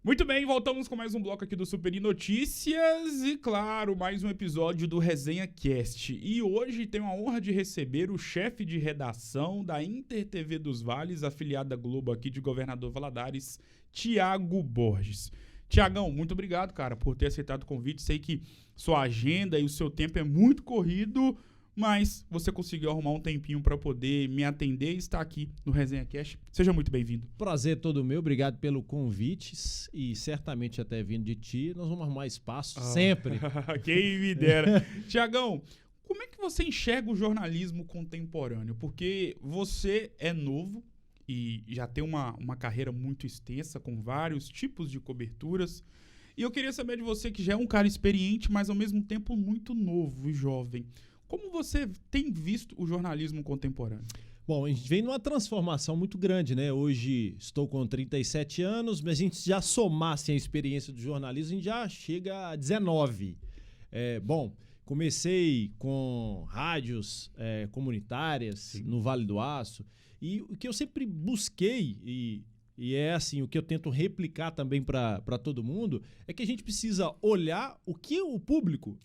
Muito bem, voltamos com mais um bloco aqui do Superi Notícias e, claro, mais um episódio do Resenha Cast. E hoje tenho a honra de receber o chefe de redação da InterTV dos Vales, afiliada Globo aqui de Governador Valadares, Tiago Borges. Tiagão, muito obrigado, cara, por ter aceitado o convite. Sei que sua agenda e o seu tempo é muito corrido, mas você conseguiu arrumar um tempinho para poder me atender e estar aqui no Resenha Cast. Seja muito bem-vindo. Prazer todo meu, obrigado pelo convite e certamente até vindo de ti, nós vamos arrumar espaço sempre. Quem me dera. Tiagão, como é que você enxerga o jornalismo contemporâneo? Porque você é novo e já tem uma carreira muito extensa com vários tipos de coberturas. E eu queria saber de você, que já é um cara experiente, mas ao mesmo tempo muito novo e jovem. Como você tem visto o jornalismo contemporâneo? Bom, a gente vem numa transformação muito grande, né? Hoje estou com 37 anos, mas a gente já somasse a experiência do jornalismo, a gente já chega a 19. Bom, comecei com rádios comunitárias, sim, no Vale do Aço, e o que eu sempre busquei, e é assim, o que eu tento replicar também para todo mundo, é que a gente precisa olhar o que o público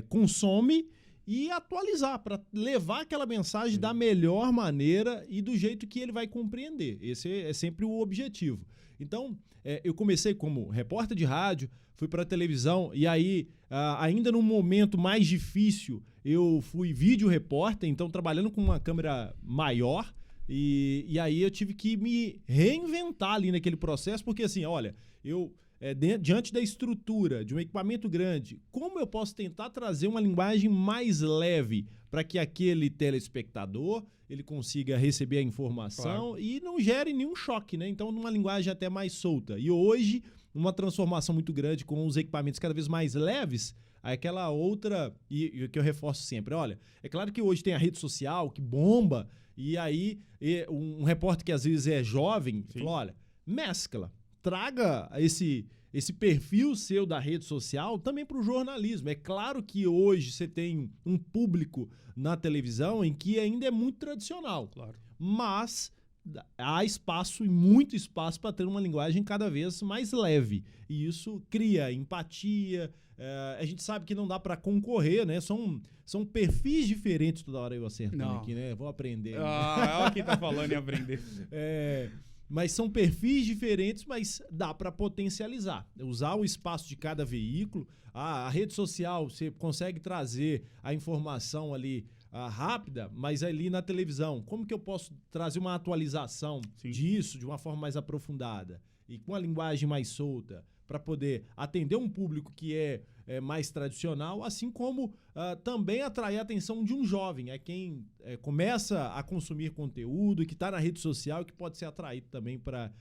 consome e atualizar para levar aquela mensagem da melhor maneira e do jeito que ele vai compreender. Esse é sempre o objetivo. Então, eu comecei como repórter de rádio, fui para a televisão e aí, ainda num momento mais difícil, eu fui vídeo repórter, então trabalhando com uma câmera maior, e aí eu tive que me reinventar ali naquele processo, porque assim, olha, diante da estrutura de um equipamento grande, como eu posso tentar trazer uma linguagem mais leve para que aquele telespectador ele consiga receber a informação, claro, e não gere nenhum choque, né? Então, numa linguagem até mais solta. E hoje, uma transformação muito grande com os equipamentos cada vez mais leves, aquela outra, e que eu reforço sempre, olha, é claro que hoje tem a rede social que bomba, e aí um repórter que às vezes é jovem, fala, olha, mescla. Traga esse perfil seu da rede social também para o jornalismo. É claro que hoje você tem um público na televisão em que ainda é muito tradicional. Claro. Mas há espaço e muito espaço para ter uma linguagem cada vez mais leve. E isso cria empatia. A gente sabe que não dá para concorrer, né? São perfis diferentes. Toda hora eu acertando aqui, né? Vou aprender. Olha quem tá falando em aprender. Mas são perfis diferentes, mas dá para potencializar. Usar o espaço de cada veículo. A rede social, você consegue trazer a informação ali rápida, mas ali na televisão, como que eu posso trazer uma atualização disso de uma forma mais aprofundada e com a linguagem mais solta para poder atender um público que é mais tradicional, assim como também atrair a atenção de um jovem, quem começa a consumir conteúdo e que está na rede social e que pode ser atraído também para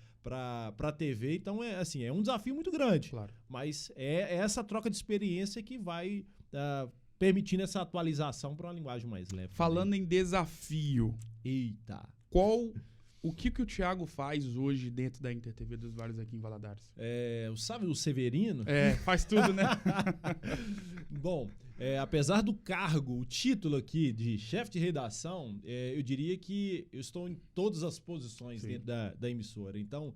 a TV. Então, é um desafio muito grande, claro, mas é essa troca de experiência que vai permitindo essa atualização para uma linguagem mais leve. Falando também em desafio, o que o Thiago faz hoje dentro da InterTV dos Vales aqui em Valadares? Sabe o Severino? Faz tudo, né? Bom, apesar do cargo, o título aqui de chefe de redação, eu diria que eu estou em todas as posições dentro da emissora. Então,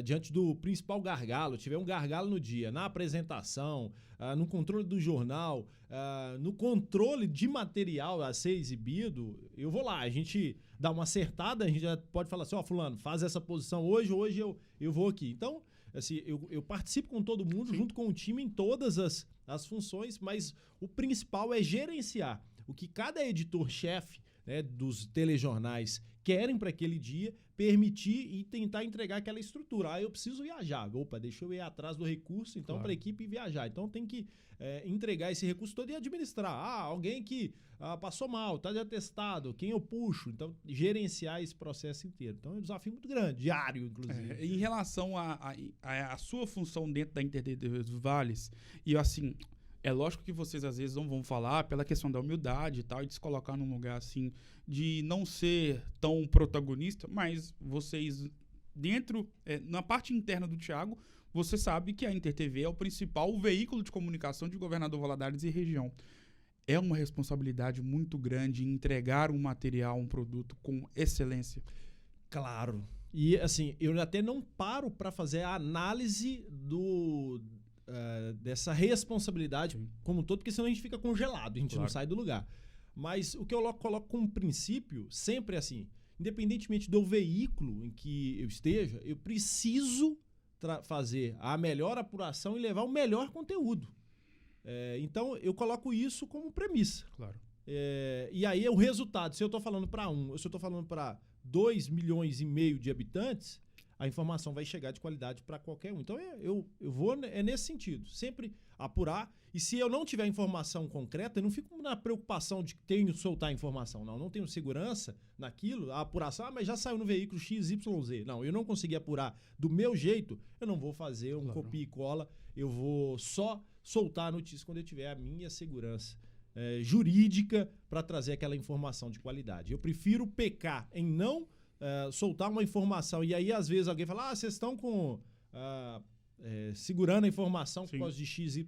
diante do principal gargalo, tiver um gargalo no dia, na apresentação, no controle do jornal, no controle de material a ser exibido, eu vou lá, a gente dá uma acertada, a gente já pode falar assim, fulano, faz essa posição hoje eu vou aqui. Então, assim, eu participo com todo mundo, junto com o time, em todas as funções, mas o principal é gerenciar o que cada editor-chefe, né, dos telejornais querem para aquele dia, permitir e tentar entregar aquela estrutura. Eu preciso viajar. Opa, deixa eu ir atrás do recurso, então, claro, para a equipe viajar. Então, tem que entregar esse recurso todo e administrar. Alguém que passou mal, está de atestado, quem eu puxo? Então, gerenciar esse processo inteiro. Então, é um desafio muito grande, diário, inclusive. Em relação à sua função dentro da InterTV dos Vales, e assim, é lógico que vocês às vezes não vão falar pela questão da humildade e tal, e de se colocar num lugar assim, de não ser tão protagonista, mas vocês, dentro, na parte interna do Thiago, você sabe que a InterTV é o principal veículo de comunicação de Governador Valadares e região. É uma responsabilidade muito grande entregar um material, um produto com excelência. Claro. E, assim, eu até não paro para fazer a análise dessa responsabilidade como um todo, porque senão a gente fica congelado, a gente não sai do lugar. Mas o que eu coloco como princípio, sempre assim, independentemente do veículo em que eu esteja, eu preciso fazer a melhor apuração e levar o melhor conteúdo. Então, eu coloco isso como premissa. Claro. E aí, o resultado, se eu estou falando para ou se eu estou falando para 2,5 milhões de habitantes, a informação vai chegar de qualidade para qualquer um. Então, eu vou nesse sentido, sempre apurar. E se eu não tiver informação concreta, eu não fico na preocupação de que tenho que soltar a informação. Não tenho segurança naquilo, a apuração, mas já saiu no veículo XYZ. Não, eu não consegui apurar do meu jeito, eu não vou fazer um copia e cola, eu vou só soltar a notícia quando eu tiver a minha segurança jurídica para trazer aquela informação de qualidade. Eu prefiro pecar em não soltar uma informação e aí às vezes alguém fala, vocês estão segurando a informação por causa de XYZ.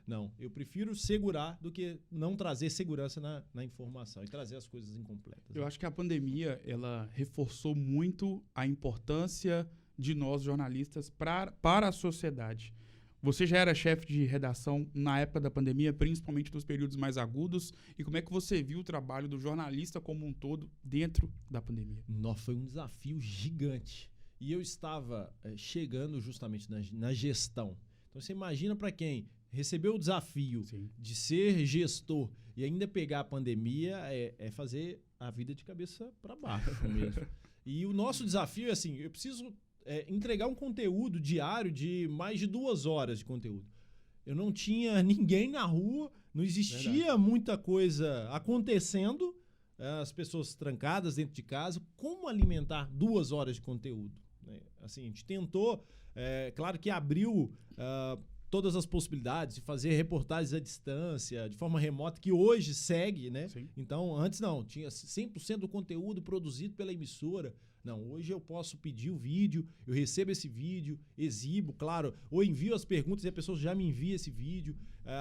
Não, eu prefiro segurar do que não trazer segurança na informação e trazer as coisas incompletas. Eu acho que a pandemia, ela reforçou muito a importância de nós jornalistas para a sociedade. Você já era chefe de redação na época da pandemia, principalmente nos períodos mais agudos, e como é que você viu o trabalho do jornalista como um todo dentro da pandemia? Foi um desafio gigante. E eu estava chegando justamente na gestão. Então você imagina para quem recebeu o desafio de ser gestor e ainda pegar a pandemia, é fazer a vida de cabeça para baixo mesmo. E o nosso desafio é assim, eu preciso entregar um conteúdo diário de mais de 2 horas de conteúdo. Eu não tinha ninguém na rua, não existia muita coisa acontecendo, as pessoas trancadas dentro de casa. Como alimentar 2 horas de conteúdo? Assim, a gente tentou, claro que abriu todas as possibilidades de fazer reportagens à distância, de forma remota, que hoje segue, né? Sim. Então, antes não, tinha 100% do conteúdo produzido pela emissora. Não, hoje eu posso pedir o vídeo, eu recebo esse vídeo, exibo, claro, ou envio as perguntas e a pessoa já me envia esse vídeo.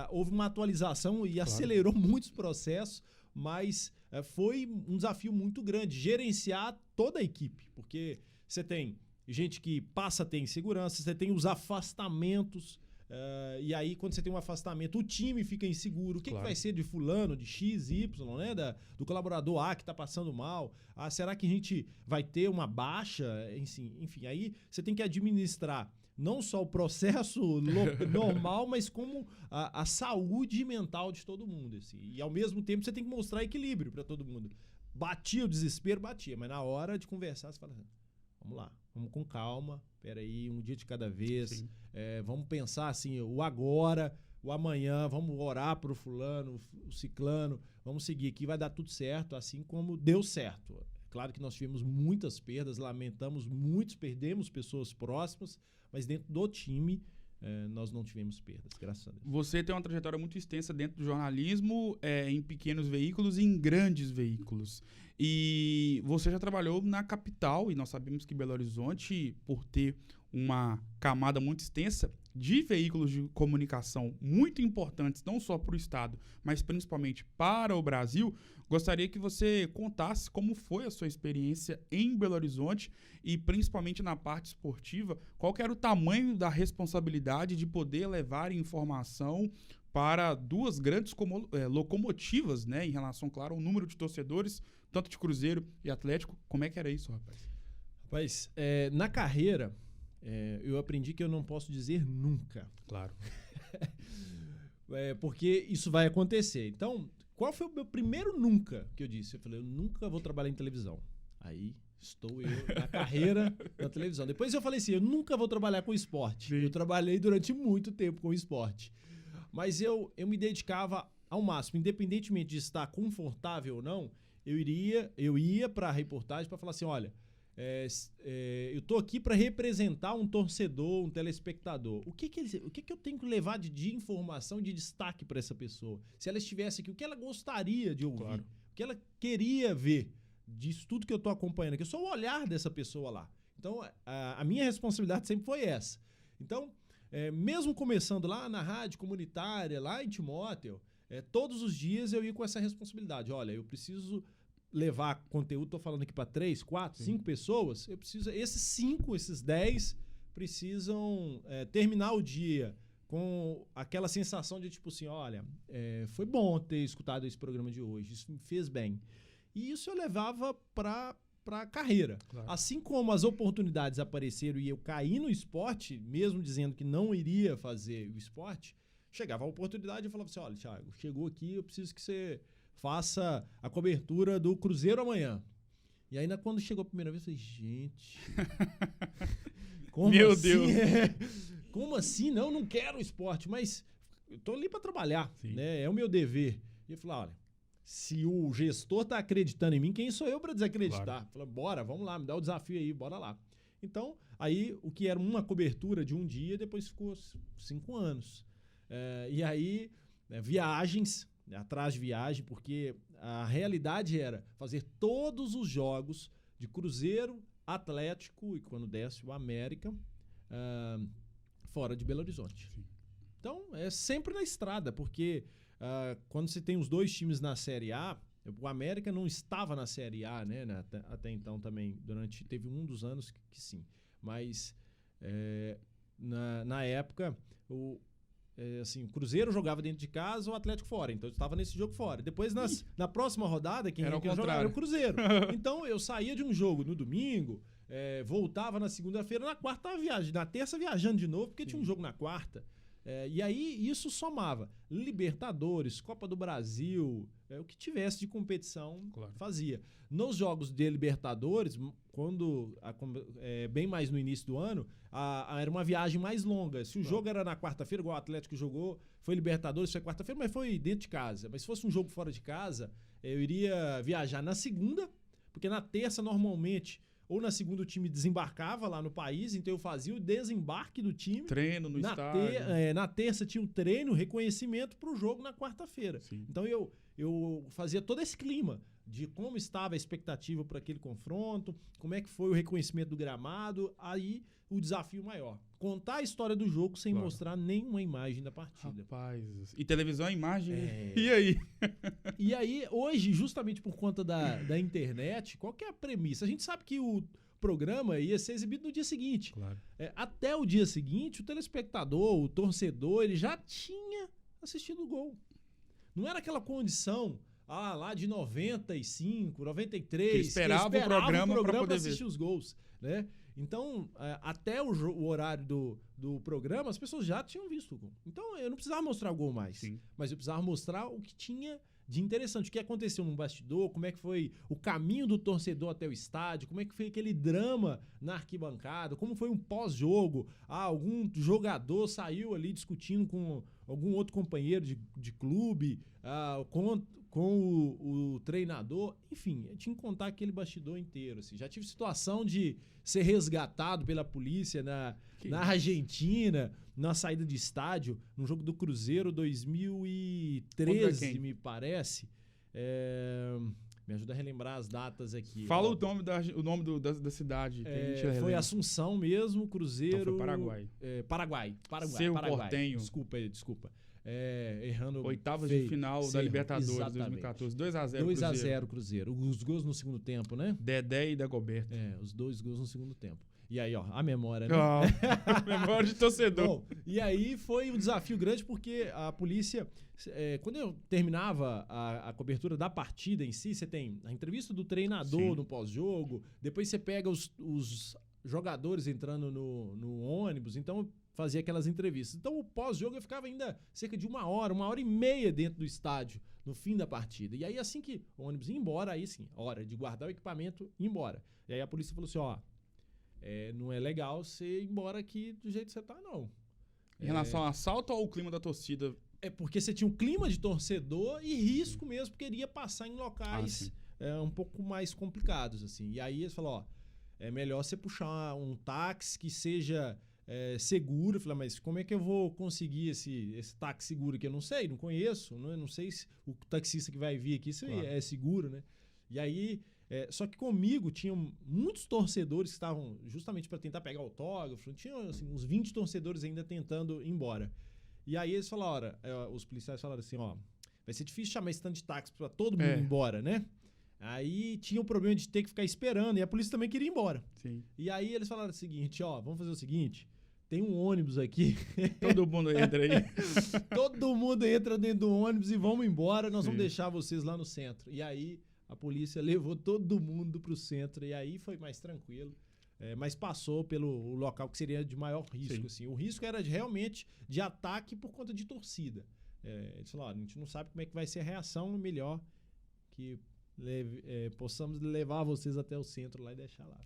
Houve uma atualização e acelerou muitos processos, mas foi um desafio muito grande, gerenciar toda a equipe, porque você tem gente que passa a ter insegurança, você tem os afastamentos, e aí quando você tem um afastamento, o time fica inseguro. O que vai ser de fulano, de X, Y, né? Do colaborador A que está passando mal? Será que a gente vai ter uma baixa? Enfim, aí você tem que administrar não só o processo normal, mas como a saúde mental de todo mundo. Assim. E ao mesmo tempo você tem que mostrar equilíbrio para todo mundo. Batia o desespero, mas na hora de conversar você fala assim, vamos lá, vamos com calma, peraí, um dia de cada vez, vamos pensar assim, o agora, o amanhã, vamos orar pro fulano, o ciclano, vamos seguir aqui, vai dar tudo certo, assim como deu certo. Claro que nós tivemos muitas perdas, lamentamos muitos, perdemos pessoas próximas, mas dentro do time nós não tivemos perdas, graças a Deus. Você tem uma trajetória muito extensa dentro do jornalismo, em pequenos veículos e em grandes veículos. E você já trabalhou na capital, e nós sabemos que Belo Horizonte, por ter uma camada muito extensa de veículos de comunicação muito importantes, não só para o estado, mas principalmente para o Brasil, gostaria que você contasse como foi a sua experiência em Belo Horizonte e principalmente na parte esportiva, qual que era o tamanho da responsabilidade de poder levar informação para 2 grandes locomotivas, né, em relação, claro, ao número de torcedores, tanto de Cruzeiro e Atlético. Como é que era isso, rapaz? Rapaz, na carreira, eu aprendi que eu não posso dizer nunca. Claro. Porque isso vai acontecer. Então, qual foi o meu primeiro nunca que eu disse? Eu falei, eu nunca vou trabalhar em televisão. Aí estou eu na carreira na televisão. Depois eu falei assim, eu nunca vou trabalhar com esporte. Sim. Eu trabalhei durante muito tempo com esporte. Mas eu me dedicava ao máximo, independentemente de estar confortável ou não, eu ia para a reportagem para falar assim, olha, eu tô aqui para representar um torcedor, um telespectador. O que eu tenho que levar de informação, de destaque para essa pessoa? Se ela estivesse aqui, o que ela gostaria de ouvir? Claro. O que ela queria ver disso tudo que eu tô acompanhando aqui? Só o olhar dessa pessoa lá. Então, a minha responsabilidade sempre foi essa. Então, mesmo começando lá na rádio comunitária, lá em Timóteo, todos os dias eu ia com essa responsabilidade. Olha, eu preciso levar conteúdo, tô falando aqui para 3, 4, 5 pessoas, eu preciso, esses 10 precisam terminar o dia com aquela sensação de tipo assim, olha, foi bom ter escutado esse programa de hoje, isso me fez bem. E isso eu levava para a carreira. Claro. Assim como as oportunidades apareceram e eu caí no esporte, mesmo dizendo que não iria fazer o esporte, chegava a oportunidade e eu falava assim, olha, Thiago, chegou aqui, eu preciso que você faça a cobertura do Cruzeiro amanhã. E aí, quando chegou a primeira vez, eu falei, gente... Como Meu assim? Deus! Como assim? Não quero esporte, mas eu tô ali para trabalhar, né? É o meu dever. E eu falei, olha, se o gestor tá acreditando em mim, quem sou eu para desacreditar? Claro. Falei, bora, vamos lá, me dá o desafio aí, bora lá. Então, aí, o que era uma cobertura de um dia, depois ficou 5 anos. E aí, viagens, atrás de viagem, porque a realidade era fazer todos os jogos de Cruzeiro, Atlético e, quando desce, o América, fora de Belo Horizonte. Sim. Então, é sempre na estrada, porque quando você tem os 2 times na Série A, o América não estava na Série A, né? Até então também, teve um dos anos que sim. Mas, na época, o Cruzeiro jogava dentro de casa, o Atlético fora. Então eu estava nesse jogo fora. Depois, na próxima rodada, quem ia jogar era o Cruzeiro. Então eu saía de um jogo no domingo, voltava na segunda-feira, na quarta tava viajando, na terça viajando de novo, porque tinha um jogo na quarta. E aí isso somava Libertadores, Copa do Brasil, o que tivesse de competição, claro, fazia. Nos jogos de Libertadores, bem mais no início do ano, era uma viagem mais longa. Se o jogo era na quarta-feira, igual o Atlético jogou, foi Libertadores, foi quarta-feira, mas foi dentro de casa. Mas se fosse um jogo fora de casa, eu iria viajar na segunda, porque na terça, normalmente, ou na segunda o time desembarcava lá no país, então eu fazia o desembarque do time. Treino no estádio. Na terça tinha um treino, reconhecimento para o jogo na quarta-feira. Então eu fazia todo esse clima de como estava a expectativa para aquele confronto, como é que foi o reconhecimento do gramado, aí o desafio maior. Contar a história do jogo sem mostrar nenhuma imagem da partida. Rapaz, e televisão é imagem? E aí? E aí, hoje, justamente por conta da internet, qual que é a premissa? A gente sabe que o programa ia ser exibido no dia seguinte. Claro. Até o dia seguinte, o telespectador, o torcedor, ele já tinha assistido o gol. Não era aquela condição... lá de 95, 93... Que esperava o programa para poder assistir os gols, né? Então, até o horário do programa, as pessoas já tinham visto o gol. Então, eu não precisava mostrar o gol mais. Sim. Mas eu precisava mostrar o que tinha de interessante, o que aconteceu no bastidor, como é que foi o caminho do torcedor até o estádio, como é que foi aquele drama na arquibancada, como foi um pós-jogo, algum jogador saiu ali discutindo com algum outro companheiro de clube, com o treinador, enfim, eu tinha que contar aquele bastidor inteiro. Assim. Já tive situação de ser resgatado pela polícia na Argentina, na saída de estádio, no jogo do Cruzeiro 2013, me parece. Me ajuda a relembrar as datas aqui. Fala o nome da cidade. Foi Assunção mesmo, Cruzeiro... Então foi Paraguai. Paraguai. Seu Portenho. Desculpa. Errando. Oitavas de final da Libertadores, exatamente. 2014. 2-0 2-0 Cruzeiro. Os gols no segundo tempo, né? Dedé e Dagoberto. Os 2 gols no segundo tempo. E aí, a memória, né? Memória de torcedor. Bom, e aí foi um desafio grande porque a polícia... quando eu terminava a cobertura da partida em si, você tem a entrevista do treinador no pós-jogo, depois você pega os jogadores entrando no ônibus, então... fazia aquelas entrevistas. Então, o pós-jogo eu ficava ainda cerca de 1 hora e meia dentro do estádio, no fim da partida. E aí, assim que o ônibus ia embora, aí sim, hora de guardar o equipamento e ir embora. E aí a polícia falou assim, não é legal você ir embora aqui do jeito que você tá, não. Em relação ao assalto ou ao clima da torcida? Porque você tinha um clima de torcedor e risco mesmo, porque iria passar em locais um pouco mais complicados, assim. E aí eles falaram, é melhor você puxar um táxi que seja... seguro. Eu falei, mas como é que eu vou conseguir esse táxi seguro aqui? Eu não sei, não conheço, não sei se o taxista que vai vir aqui é seguro, né? E aí, só que comigo tinham muitos torcedores que estavam justamente para tentar pegar autógrafo, tinha assim, uns 20 torcedores ainda tentando ir embora. E aí eles falaram, os policiais falaram assim, vai ser difícil chamar esse tanto de táxi para todo mundo ir embora, né? Aí tinha o problema de ter que ficar esperando, e a polícia também queria ir embora. Sim. E aí eles falaram o seguinte, ó, vamos fazer o seguinte, tem um ônibus aqui. Todo mundo entra aí. Todo mundo entra dentro do ônibus e vamos embora, nós vamos deixar vocês lá no centro. E aí a polícia levou todo mundo pro centro, e aí foi mais tranquilo. Mas passou pelo local que seria de maior risco. Assim. O risco era realmente de ataque por conta de torcida. Eles falaram, a gente não sabe como é que vai ser a reação, melhor que possamos levar vocês até o centro lá e deixar lá.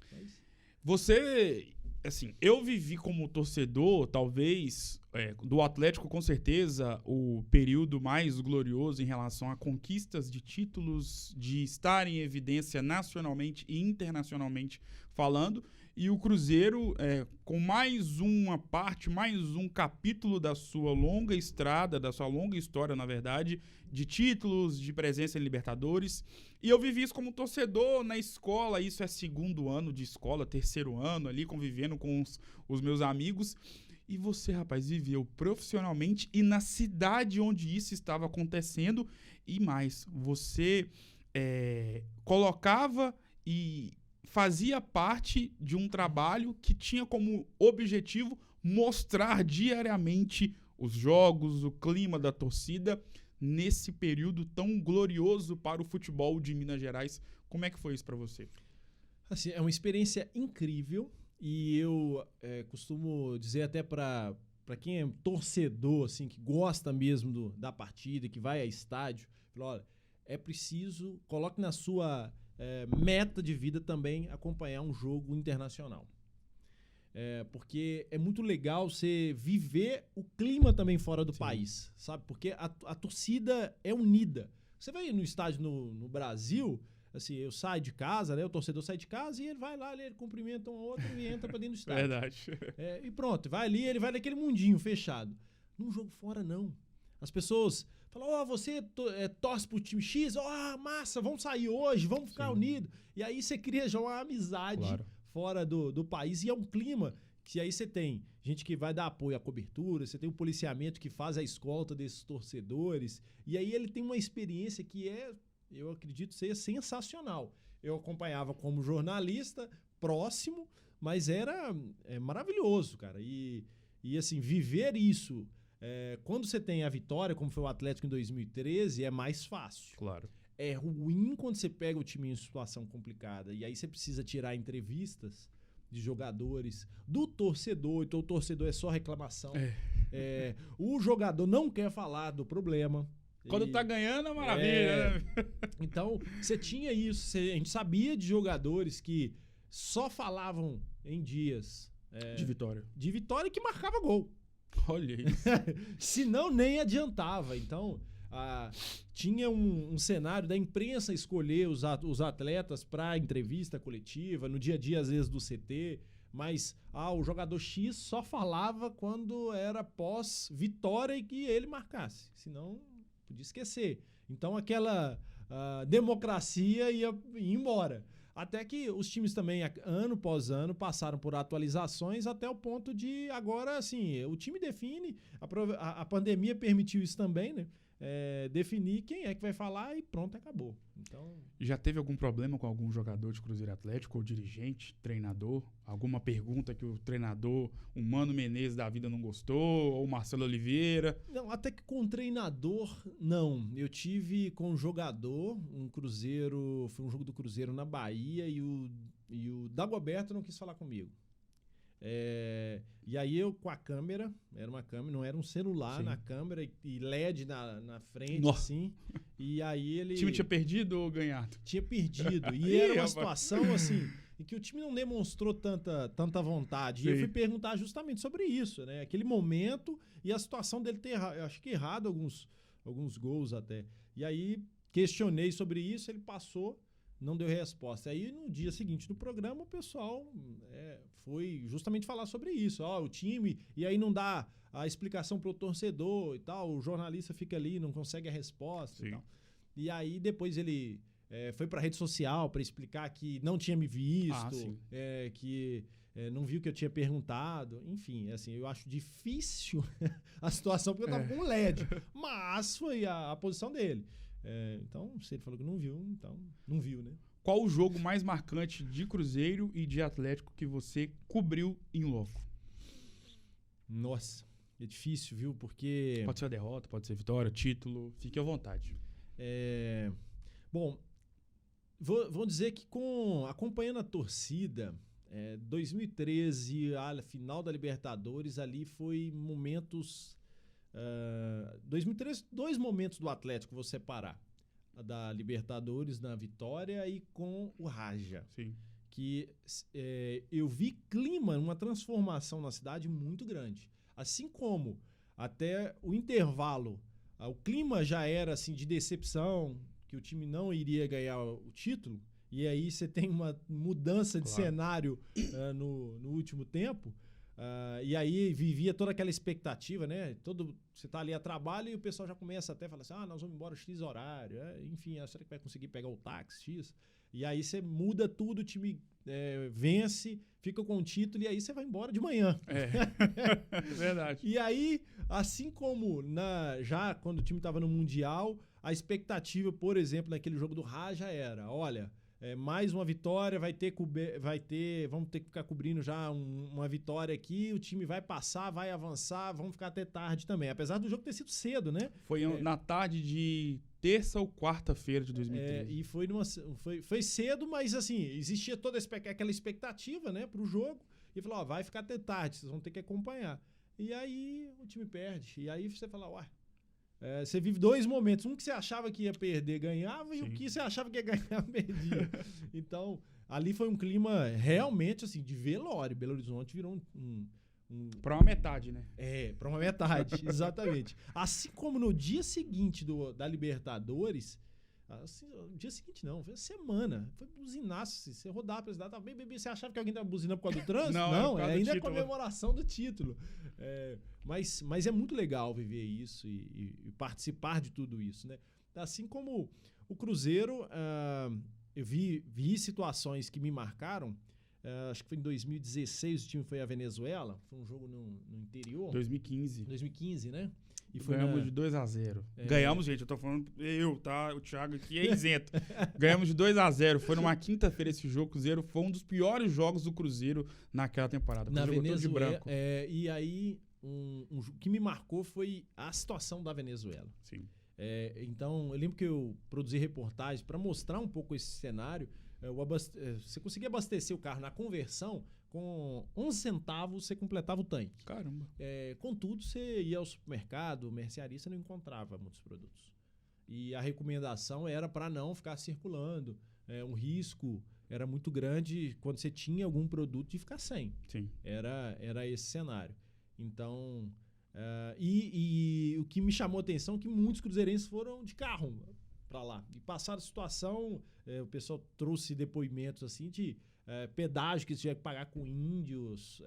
Você, assim, eu vivi como torcedor, talvez, do Atlético, com certeza, o período mais glorioso em relação a conquistas de títulos, de estar em evidência nacionalmente e internacionalmente falando, e o Cruzeiro, com mais uma parte, mais um capítulo da sua longa estrada, da sua longa história, na verdade, de títulos, de presença em Libertadores. E eu vivi isso como torcedor na escola, isso é segundo ano de escola, terceiro ano ali, convivendo com os meus amigos. E você, rapaz, viveu profissionalmente e na cidade onde isso estava acontecendo. E mais, você colocava e fazia parte de um trabalho que tinha como objetivo mostrar diariamente os jogos, o clima da torcida nesse período tão glorioso para o futebol de Minas Gerais. Como é que foi isso para você? Assim, é uma experiência incrível e eu costumo dizer até para quem é torcedor, assim, que gosta mesmo da partida, que vai a estádio, fala, olha, é preciso, coloque na sua meta de vida também acompanhar um jogo internacional. Porque é muito legal você viver o clima também fora do país, sabe? Porque a torcida é unida. Você vai no estádio no Brasil, assim, eu saio de casa, né? O torcedor sai de casa e ele vai lá, ele cumprimenta um outro e entra pra dentro do estádio. Verdade. E pronto, vai ali, ele vai naquele mundinho fechado. Num jogo fora, não. As pessoas falam, você torce pro time X, massa, vamos sair hoje, vamos ficar unidos. E aí você cria já uma amizade fora do país, e é um clima que aí você tem gente que vai dar apoio à cobertura, você tem o policiamento que faz a escolta desses torcedores, e aí ele tem uma experiência que eu acredito ser sensacional. Eu acompanhava como jornalista, próximo, mas era maravilhoso, cara. E assim, viver isso, quando você tem a vitória, como foi o Atlético em 2013, é mais fácil. Claro. É ruim quando você pega o time em situação complicada. E aí você precisa tirar entrevistas de jogadores, do torcedor. Então o torcedor é só reclamação. O jogador não quer falar do problema. Quando tá ganhando é maravilha, né? Então você tinha isso. A gente sabia de jogadores que só falavam em dias de vitória. De vitória que marcava gol. Olha isso. Senão nem adiantava. Então tinha um cenário da imprensa escolher os atletas para entrevista coletiva, no dia a dia, às vezes, do CT, mas o jogador X só falava quando era pós-vitória e que ele marcasse, senão podia esquecer. Então aquela democracia ia embora. Até que os times também, ano após ano, passaram por atualizações até o ponto de agora, assim, o time define, a pandemia permitiu isso também, né? Definir quem é que vai falar e pronto, acabou. Então... Já teve algum problema com algum jogador de Cruzeiro Atlético, ou dirigente, treinador? Alguma pergunta que o treinador, o Mano Menezes da vida não gostou, ou o Marcelo Oliveira? Não, até que com treinador, não. Eu tive com um jogador, foi um jogo do Cruzeiro na Bahia e o Dagoberto não quis falar comigo. E aí eu com a câmera, era uma câmera, não era um celular na câmera e LED na frente, assim. E aí ele... O time tinha perdido ou ganhado? Tinha perdido. E era uma situação, assim, em que o time não demonstrou tanta vontade. Sim. E eu fui perguntar justamente sobre isso, né? Aquele momento e a situação dele ter, eu acho que errado alguns gols até. E aí questionei sobre isso, ele passou, não deu resposta. Aí no dia seguinte do programa o pessoal foi justamente falar sobre isso. O time, e aí não dá a explicação pro torcedor e tal, o jornalista fica ali, não consegue a resposta. Sim. E tal. E aí depois ele foi pra rede social para explicar que não tinha me visto, que não viu que eu tinha perguntado. Enfim, assim, eu acho difícil a situação porque eu tava com LED, mas foi a posição dele. Então, se ele falou que não viu, então não viu, né? Qual o jogo mais marcante de Cruzeiro e de Atlético que você cobriu em loco? Nossa, é difícil, viu? Porque... Pode ser a derrota, pode ser vitória, título, fique à vontade. Bom, vou dizer que acompanhando a torcida, 2013, a final da Libertadores, ali foi momentos... 2013, 2 momentos do Atlético vou separar. A da Libertadores na vitória e com o Raja. Sim. Que eu vi clima, uma transformação na cidade muito grande. Assim como até o intervalo, o clima já era assim de decepção, que o time não iria ganhar o título, e aí você tem uma mudança de cenário no último tempo, e aí vivia toda aquela expectativa, né? Você tá ali a trabalho e o pessoal já começa até a falar assim, nós vamos embora X horário, enfim, será que vai conseguir pegar o táxi X? E aí você muda tudo, o time vence, fica com o título e aí você vai embora de manhã. É verdade. E aí, assim como já quando o time estava no Mundial, a expectativa, por exemplo, naquele jogo do Raja era, olha, mais uma vitória, vamos ter que ficar cobrindo já uma vitória aqui, o time vai passar, vai avançar, vamos ficar até tarde também. Apesar do jogo ter sido cedo, né? Foi na tarde de terça ou quarta-feira de 2013. E foi cedo, mas assim, existia toda aquela expectativa, né, pro jogo, e falou, vai ficar até tarde, vocês vão ter que acompanhar. E aí o time perde, e aí você fala, você vive 2 momentos, um que você achava que ia perder, ganhava, e o que você achava que ia ganhar, perdia. Então, ali foi um clima realmente assim, de velório. Belo Horizonte virou Pra uma metade, né? Pra uma metade, exatamente. Assim como no dia seguinte da Libertadores, assim, no dia seguinte não, foi semana, foi buzinaço, você rodava pra cidade, você achava que alguém tava buzinando por causa do trânsito? Não, ainda é a comemoração do título. Mas é muito legal viver isso e participar de tudo isso, né? Assim como o Cruzeiro, eu vi situações que me marcaram. Acho que foi em 2016, o time foi à Venezuela, foi um jogo no interior. 2015, né? E ganhamos de 2-0. Ganhamos, gente, eu tô falando tá? O Thiago aqui é isento. Ganhamos de 2-0. Foi numa quinta-feira esse jogo. O Cruzeiro foi um dos piores jogos do Cruzeiro naquela temporada. Na Venezuela, de branco. E aí, o que me marcou foi a situação da Venezuela. Sim. Então, eu lembro que eu produzi reportagens para mostrar um pouco esse cenário. Você conseguia abastecer o carro na conversão, com 11 centavos você completava o tanque. Caramba. Contudo, você ia ao supermercado, mercearista, não encontrava muitos produtos. E a recomendação era para não ficar circulando. Um risco era muito grande quando você tinha algum produto de ficar sem. Sim. Era esse cenário. Então, e o que me chamou a atenção é que muitos cruzeirenses foram de carro para lá. E passaram a situação, o pessoal trouxe depoimentos assim de pedágio que tinha que pagar com índios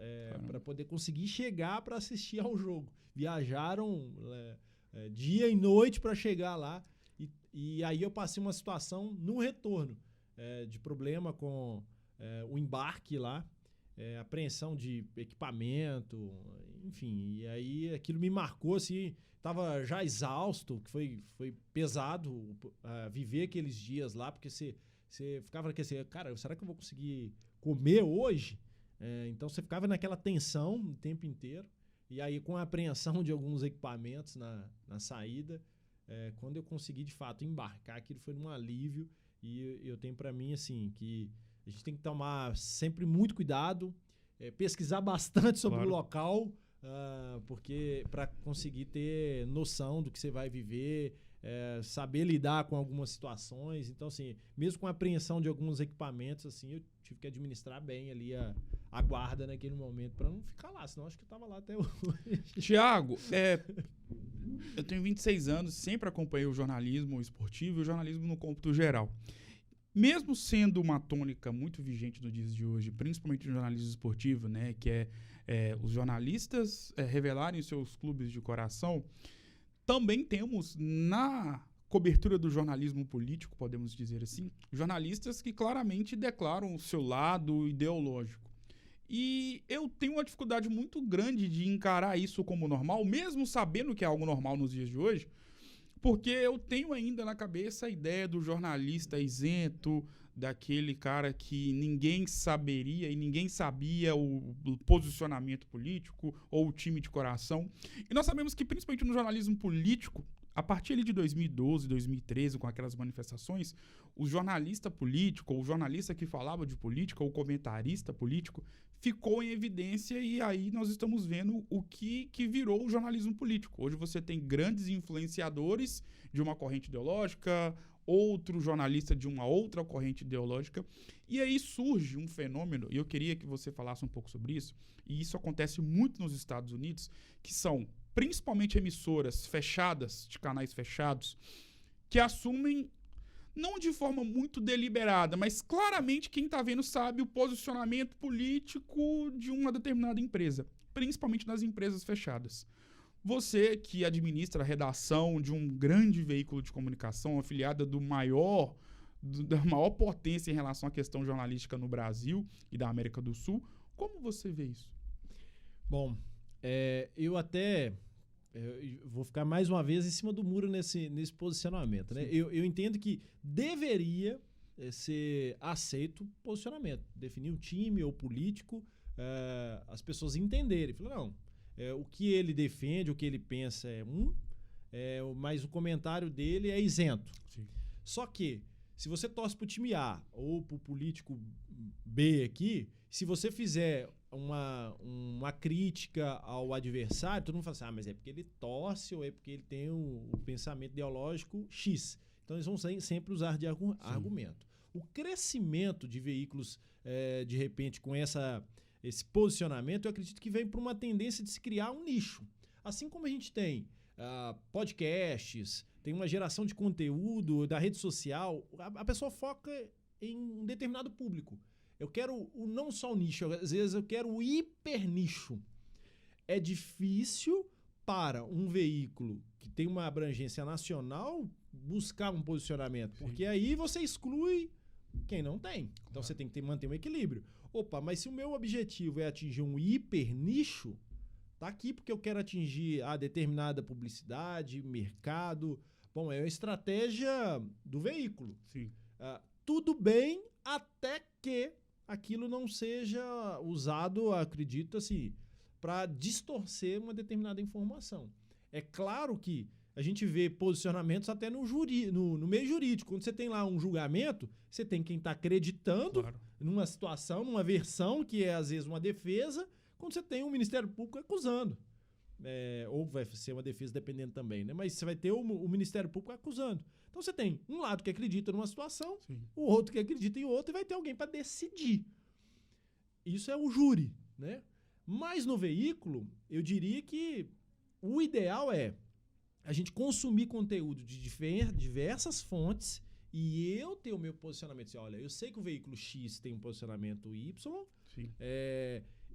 para poder conseguir chegar para assistir ao jogo. Viajaram dia e noite para chegar lá. E aí eu passei uma situação no retorno de problema com o embarque lá, apreensão de equipamento, enfim. E aí aquilo me marcou assim. Tava já exausto, que foi pesado viver aqueles dias lá, porque você ficava assim, cara, será que eu vou conseguir comer hoje? Então você ficava naquela tensão o tempo inteiro. E aí com a apreensão de alguns equipamentos na saída, quando eu consegui de fato embarcar, aquilo foi um alívio. E eu tenho para mim assim, que a gente tem que tomar sempre muito cuidado, pesquisar bastante sobre o local, porque para conseguir ter noção do que você vai viver, saber lidar com algumas situações. Então, assim, mesmo com a apreensão de alguns equipamentos, assim, eu tive que administrar bem ali a guarda naquele momento para não ficar lá, senão acho que eu tava lá até hoje. Tiago, eu tenho 26 anos, sempre acompanhei o jornalismo esportivo e o jornalismo no cômputo geral. Mesmo sendo uma tônica muito vigente nos dias de hoje, principalmente no jornalismo esportivo, né, que os jornalistas revelarem seus clubes de coração, também temos na cobertura do jornalismo político, podemos dizer assim, jornalistas que claramente declaram o seu lado ideológico. E eu tenho uma dificuldade muito grande de encarar isso como normal, mesmo sabendo que é algo normal nos dias de hoje, porque eu tenho ainda na cabeça a ideia do jornalista isento, daquele cara que ninguém saberia e ninguém sabia o posicionamento político ou o time de coração. E nós sabemos que, principalmente no jornalismo político, a partir ali de 2012, 2013, com aquelas manifestações, o jornalista político, ou o jornalista que falava de política, ou o comentarista político, ficou em evidência e aí nós estamos vendo o que virou o jornalismo político. Hoje você tem grandes influenciadores de uma corrente ideológica, outro jornalista de uma outra corrente ideológica, e aí surge um fenômeno, e eu queria que você falasse um pouco sobre isso, e isso acontece muito nos Estados Unidos, que são principalmente emissoras fechadas, de canais fechados, que assumem, não de forma muito deliberada, mas claramente quem está vendo sabe o posicionamento político de uma determinada empresa, principalmente nas empresas fechadas. Você que administra a redação de um grande veículo de comunicação, afiliada da maior potência em relação à questão jornalística no Brasil e da América do Sul, como você vê isso? Bom, eu vou ficar mais uma vez em cima do muro nesse posicionamento, né? Eu entendo que deveria ser aceito o posicionamento, definir um time ou político, as pessoas entenderem. Falar, não, o que ele defende, o que ele pensa mas o comentário dele é isento. Sim. Só que, se você torce pro time A ou pro político B aqui, se você fizer uma crítica ao adversário, todo mundo fala assim, mas é porque ele torce ou é porque ele tem o pensamento ideológico X. Então eles vão sempre usar de argumento. O crescimento de veículos, de repente, com esse posicionamento, eu acredito que vem por uma tendência de se criar um nicho. Assim como a gente tem podcasts, tem uma geração de conteúdo da rede social, a pessoa foca em um determinado público. Eu quero não só o nicho, às vezes eu quero o hipernicho. É difícil para um veículo que tem uma abrangência nacional buscar um posicionamento, porque aí você exclui quem não tem. Então você tem que manter um equilíbrio. Opa, mas se o meu objetivo é atingir um hipernicho, tá aqui porque eu quero atingir a determinada publicidade, mercado. Bom, é a estratégia do veículo. Sim. Tudo bem até que aquilo não seja usado, acredito, assim, para distorcer uma determinada informação. É claro que a gente vê posicionamentos até no meio jurídico. Quando você tem lá um julgamento, você tem quem está acreditando numa situação, numa versão que é, às vezes, uma defesa, quando você tem um Ministério Público acusando. Ou vai ser uma defesa dependendo também, né? Mas você vai ter o Ministério Público acusando. Então você tem um lado que acredita numa situação, o outro que acredita em outra, e vai ter alguém para decidir. Isso é o júri, né? Mas no veículo, eu diria que o ideal é a gente consumir conteúdo de diversas fontes e eu ter o meu posicionamento. Assim, olha, eu sei que o veículo X tem um posicionamento Y,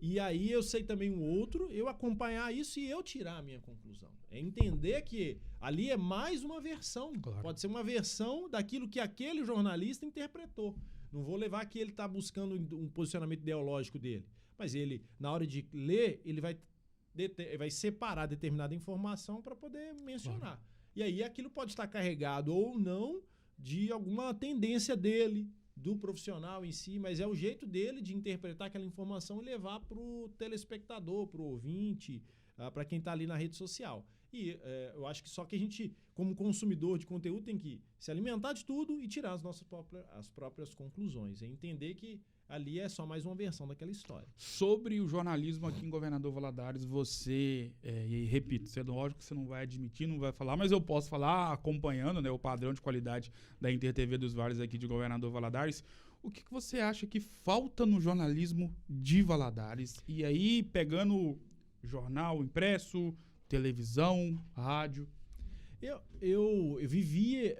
e aí eu sei também o outro, eu acompanhar isso e eu tirar a minha conclusão. É entender que ali é mais uma versão. Claro. Pode ser uma versão daquilo que aquele jornalista interpretou. Não vou levar que ele está buscando um posicionamento ideológico dele. Mas ele, na hora de ler, ele vai separar determinada informação para poder mencionar. Claro. E aí aquilo pode estar carregado ou não de alguma tendência dele, do profissional em si, mas é o jeito dele de interpretar aquela informação e levar para o telespectador, para o ouvinte, para quem está ali na rede social. E eu acho que só que a gente, como consumidor de conteúdo, tem que se alimentar de tudo e tirar as próprias conclusões. É entender que ali é só mais uma versão daquela história. Sobre o jornalismo aqui em Governador Valadares, você, e repito, é lógico que você não vai admitir, não vai falar, mas eu posso falar acompanhando, né, o padrão de qualidade da InterTV dos Vales aqui de Governador Valadares. O que você acha que falta no jornalismo de Valadares? E aí, pegando jornal impresso, televisão, rádio. Eu vivi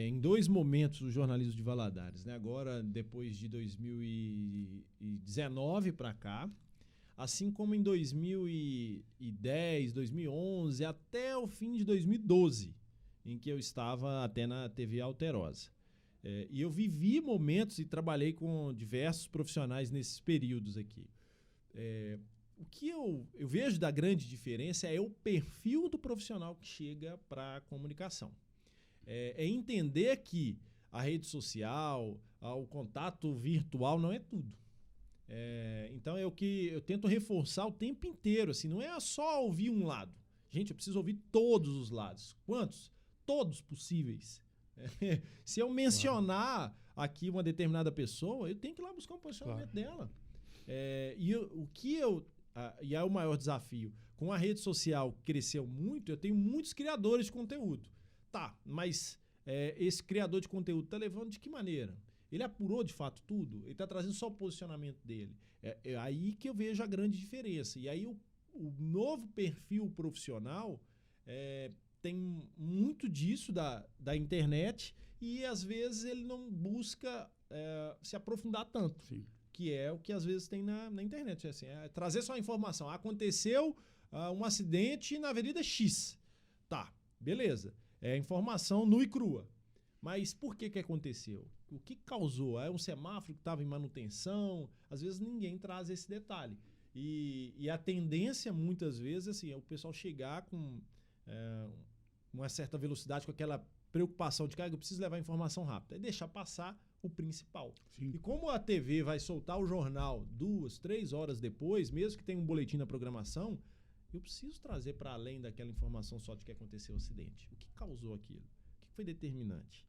em dois momentos o jornalismo de Valadares, né? Agora, depois de 2019 para cá, assim como em 2010, 2011, até o fim de 2012, em que eu estava até na TV Alterosa. E eu vivi momentos e trabalhei com diversos profissionais nesses períodos aqui. O que eu vejo da grande diferença é o perfil do profissional que chega para a comunicação. É entender que a rede social, o contato virtual não é tudo. Então é o que eu tento reforçar o tempo inteiro. Assim, não é só ouvir um lado. Gente, eu preciso ouvir todos os lados. Quantos? Todos possíveis. Se eu mencionar aqui uma determinada pessoa, eu tenho que ir lá buscar um posicionamento dela. E é o maior desafio. Com a rede social que cresceu muito, eu tenho muitos criadores de conteúdo. Tá, mas esse criador de conteúdo está levando de que maneira? Ele apurou de fato tudo? Ele está trazendo só o posicionamento dele? É aí que eu vejo a grande diferença. E aí o novo perfil profissional tem muito disso da internet e às vezes ele não busca se aprofundar tanto. Sim. Que é o que às vezes tem na internet. Assim, trazer só a informação. Aconteceu um acidente na Avenida X. Tá, beleza. É informação nua e crua. Mas por que aconteceu? O que causou? É um semáforo que estava em manutenção? Às vezes ninguém traz esse detalhe. E a tendência, muitas vezes, assim, é o pessoal chegar com uma certa velocidade, com aquela preocupação de que eu preciso levar informação rápida. E deixar passar o principal. Sim. E como a TV vai soltar o jornal 2, 3 horas depois, mesmo que tenha um boletim na programação, eu preciso trazer para além daquela informação só de que aconteceu o acidente. O que causou aquilo? O que foi determinante?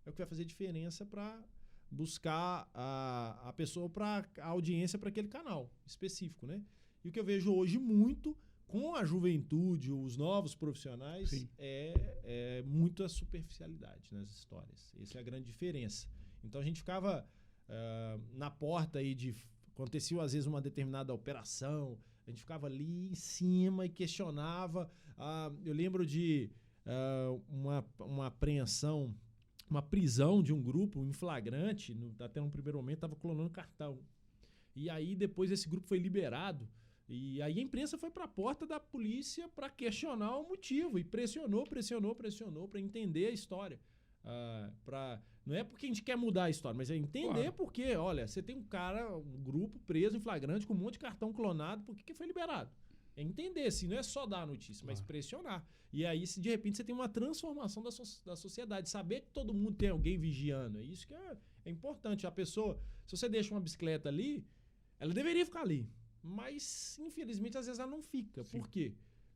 É o que vai fazer diferença para buscar a pessoa, para a audiência para aquele canal específico, né? E o que eu vejo hoje muito com a juventude, os novos profissionais, é muita superficialidade nas histórias. Essa é a grande diferença. Então a gente ficava na porta aí acontecia às vezes uma determinada operação, a gente ficava ali em cima e questionava. Eu lembro de uma apreensão, uma prisão de um grupo em flagrante, até no primeiro momento estava clonando cartão. E aí depois esse grupo foi liberado. E aí a imprensa foi para a porta da polícia para questionar o motivo. E pressionou para entender a história. Não é porque a gente quer mudar a história, mas é entender porque, olha, você tem um grupo preso em flagrante com um monte de cartão clonado, por que foi liberado? É entender, assim, não é só dar a notícia, mas pressionar. E aí, se de repente você tem uma transformação da sociedade, saber que todo mundo tem alguém vigiando, é isso que é importante. A pessoa, se você deixa uma bicicleta ali, ela deveria ficar ali, mas infelizmente às vezes ela não fica. Sim. Por quê?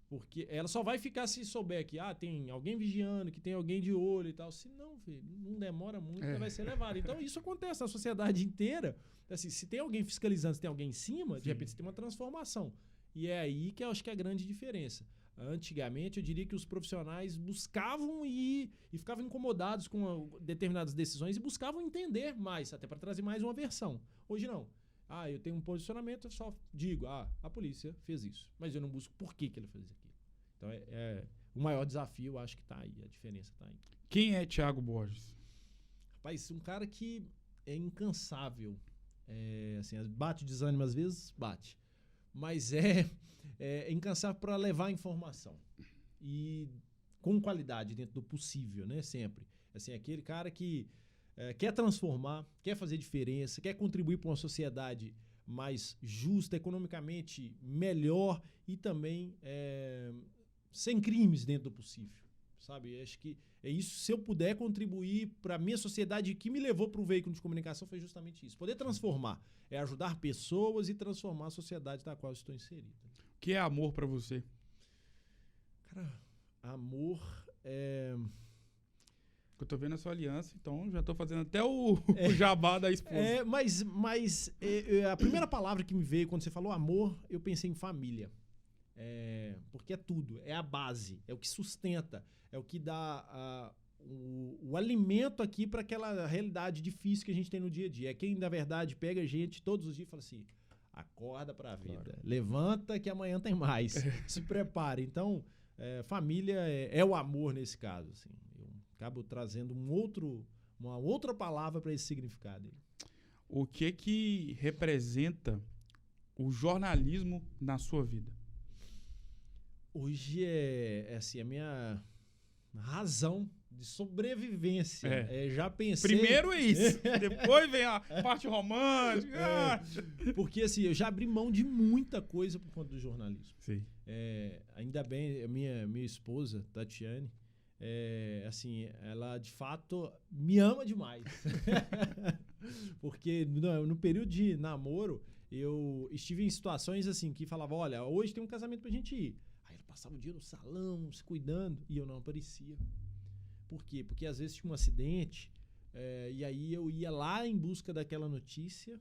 Porque ela só vai ficar se souber que tem alguém vigiando, que tem alguém de olho e tal. Se não, filho, não demora muito, ela vai ser levada. Então isso acontece na sociedade inteira. Assim, se tem alguém fiscalizando, se tem alguém em cima, de repente você tem uma transformação. E é aí que eu acho que é a grande diferença. Antigamente, eu diria que os profissionais buscavam e ficavam incomodados com determinadas decisões e buscavam entender mais, até para trazer mais uma versão. Hoje não. Eu tenho um posicionamento, eu só digo, a polícia fez isso. Mas eu não busco por que ele fez aquilo. Então, o maior desafio, eu acho que está aí, a diferença está aí. Quem é Thiago Borges? Rapaz, um cara que é incansável. Assim, bate desânimo às vezes, bate. Mas é incansável para levar informação. E com qualidade, dentro do possível, né? Sempre. Assim, aquele cara que quer transformar, quer fazer diferença, quer contribuir para uma sociedade mais justa, economicamente melhor e também sem crimes dentro do possível, sabe? Acho que é isso. Se eu puder contribuir para a minha sociedade, que me levou para o veículo de comunicação foi justamente isso. Poder transformar, ajudar pessoas e transformar a sociedade na qual eu estou inserido. O que é amor para você? Cara, amor é... Eu tô vendo a sua aliança, então já tô fazendo até o jabá da esposa. Mas a primeira palavra que me veio quando você falou amor, eu pensei em família. Porque é tudo, é a base, é o que sustenta, é o que dá o alimento aqui para aquela realidade difícil que a gente tem no dia a dia. É quem, na verdade, pega a gente todos os dias e fala assim, acorda pra vida, levanta que amanhã tem mais, se prepare. Então, família é o amor nesse caso, assim. Acabo trazendo uma outra palavra para esse significado. O que representa o jornalismo na sua vida? Hoje assim, a minha razão de sobrevivência. Já pensei... Primeiro é isso, depois vem a parte romântica. Porque assim, eu já abri mão de muita coisa por conta do jornalismo. Sim. Ainda bem, minha esposa, Tatiane, assim, ela de fato me ama demais. Porque no período de namoro, eu estive em situações assim que falava, olha, hoje tem um casamento pra gente ir. Aí ela passava o dia no salão, se cuidando, e eu não aparecia. Por quê? Porque às vezes tinha um acidente, e aí eu ia lá em busca daquela notícia,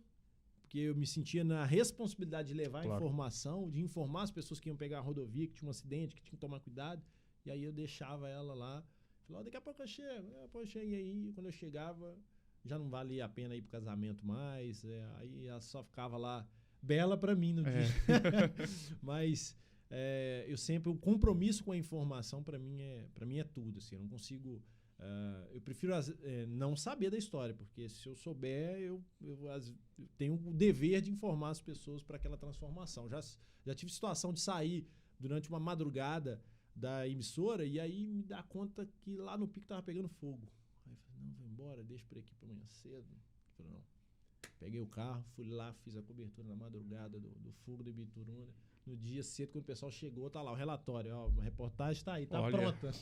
porque eu me sentia na responsabilidade de levar a informação, de informar as pessoas que iam pegar a rodovia, que tinha um acidente, que tinha que tomar cuidado. E aí eu deixava ela lá, falava, daqui a pouco eu chego, e aí quando eu chegava, já não valia a pena ir pro casamento mais, aí ela só ficava lá bela pra mim no dia. Mas eu sempre, o compromisso com a informação pra mim é tudo, assim, eu não consigo... eu prefiro não saber da história, porque se eu souber, eu tenho o dever de informar as pessoas para aquela transformação. Já tive situação de sair durante uma madrugada da emissora e aí me dá conta que lá no pico tava pegando fogo. Aí eu falei, não, vou embora, deixa por aqui para amanhã cedo. Eu falei, não. Peguei o carro, fui lá, fiz a cobertura na madrugada do fogo do Ibituruna. No dia cedo, quando o pessoal chegou, tá lá o relatório. Ó, a reportagem tá aí, tá pronta.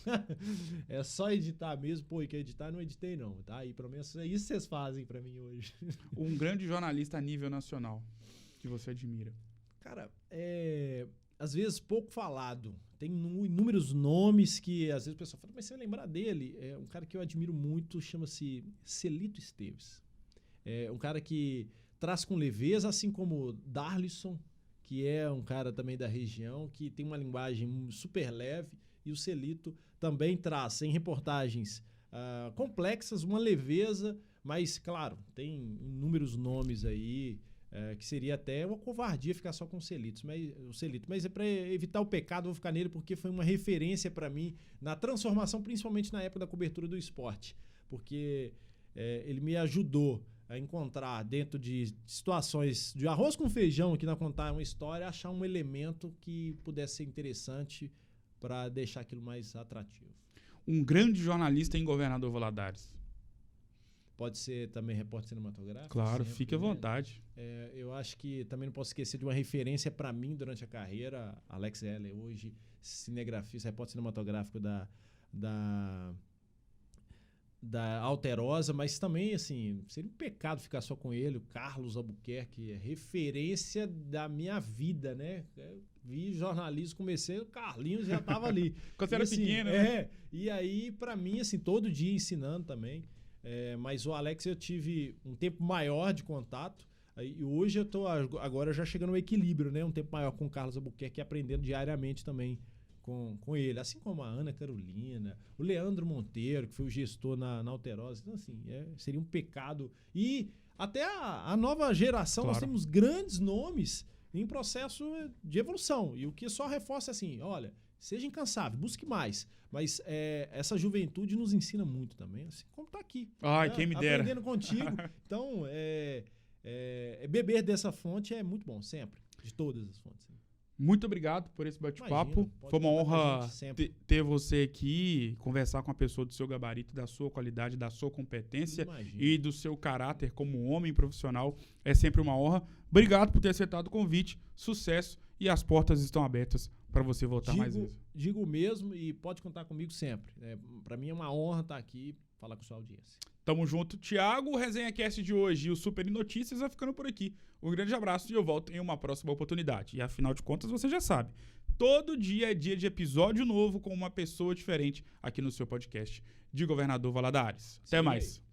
É só editar mesmo. Pô, e quer editar? Não editei, não. Tá aí, pelo menos é isso que vocês fazem pra mim hoje. Um grande jornalista a nível nacional que você admira. Cara, às vezes pouco falado. Tem inúmeros nomes que às vezes o pessoal fala, mas você vai lembrar dele. É um cara que eu admiro muito, chama-se Celito Esteves. É um cara que traz com leveza, assim como Darlisson, que é um cara também da região, que tem uma linguagem super leve, e o Celito também traz, em reportagens complexas, uma leveza, mas, claro, tem inúmeros nomes aí, que seria até uma covardia ficar só com o Celito, mas é para evitar o pecado, vou ficar nele, porque foi uma referência para mim na transformação, principalmente na época da cobertura do esporte, porque ele me ajudou a encontrar dentro de situações de arroz com feijão, aqui na contar uma história, achar um elemento que pudesse ser interessante para deixar aquilo mais atrativo. Um grande jornalista em Governador Valadares. Pode ser também repórter cinematográfico? Claro, sempre, fique à vontade. Eu acho que também não posso esquecer de uma referência para mim durante a carreira, Alex Heller, hoje cinegrafista, repórter cinematográfico da Alterosa, mas também, assim, seria um pecado ficar só com ele, o Carlos Albuquerque, referência da minha vida, né? Vi jornalismo, comecei, o Carlinhos já tava ali. Quando você era assim, pequeno, né? E aí, pra mim, assim, todo dia ensinando também, mas o Alex eu tive um tempo maior de contato, e hoje eu tô agora já chegando no equilíbrio, né? Um tempo maior com o Carlos Albuquerque, aprendendo diariamente também com ele, assim como a Ana Carolina, o Leandro Monteiro, que foi o gestor na Alterosa. Então, assim, seria um pecado. E até a nova geração, claro, nós temos grandes nomes em processo de evolução. E o que só reforça assim, olha, seja incansável, busque mais. Mas essa juventude nos ensina muito também, assim como tá aqui. Ai, quem me dera. Aprendendo contigo. Então, beber dessa fonte é muito bom, sempre. De todas as fontes. Muito obrigado por esse bate-papo. Foi uma honra ter você aqui, conversar com uma pessoa do seu gabarito, da sua qualidade, da sua competência e do seu caráter como homem profissional. É sempre uma honra. Obrigado por ter aceitado o convite. Sucesso e as portas estão abertas para você voltar mais vezes. Digo mesmo e pode contar comigo sempre. Para mim é uma honra estar aqui e falar com a sua audiência. Tamo junto, Thiago. O Resenha Cast de hoje e o Super Notícias vai ficando por aqui. Um grande abraço e eu volto em uma próxima oportunidade. E afinal de contas, você já sabe, todo dia é dia de episódio novo com uma pessoa diferente aqui no seu podcast de Governador Valadares. Até mais.